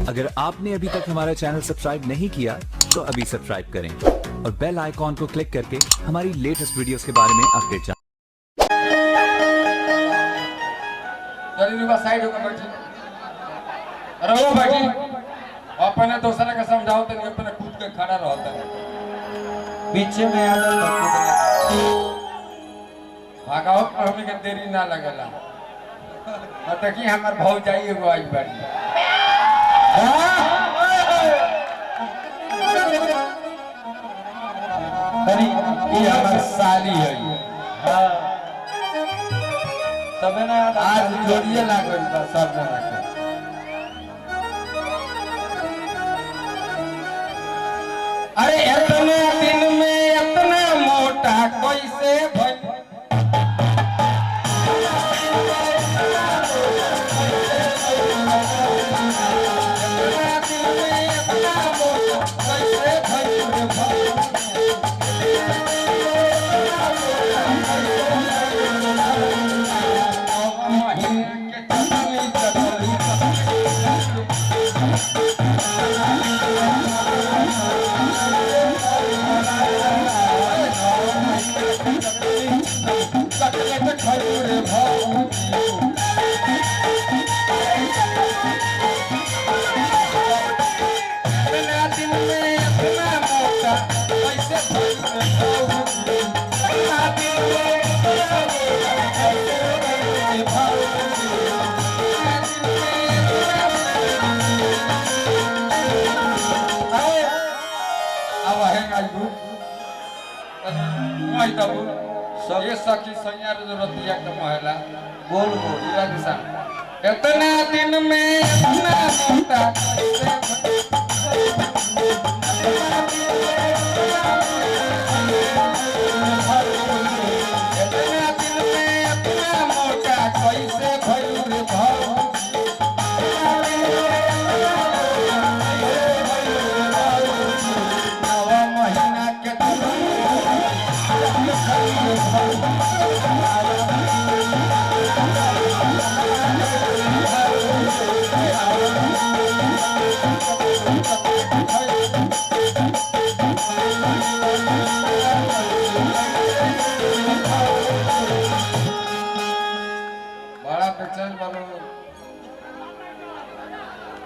अगर आपने अभी तक हमारा चैनल सब्सक्राइब नहीं किया तो अभी सब्सक्राइब करें और बेल आइकॉन को क्लिक करके हमारी लेटेस्ट वीडियोस के बारे में अपडेट जानें। साइड होकर बैठी रहो बैठी अपने दूसरे का समझाओ तो नहीं अपने खुद के खड़ा रहता है पीछे में आदत भागाओ हमें के देरी ना लगेला देखिए हमार भाव जाइए वो आज बाड़ी तरी ये हमार साली है तबे ना आज जोड़िए ना कोई बस सब जना के अरे इतने दिन में इतना मोटा कैसे भई ये सखी सैया रतिया के महिला बोल बोल इरा दिशा इतना दिन में इतना मोटा कैसे भइल रे भाव नवा महीना के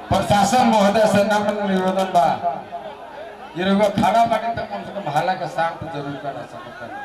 प्रशासन महोदय से नम्र निवेदन बा ये लोग खड़ा बाटे तो कम से कम हाला का शांत जरूर करा सकता है।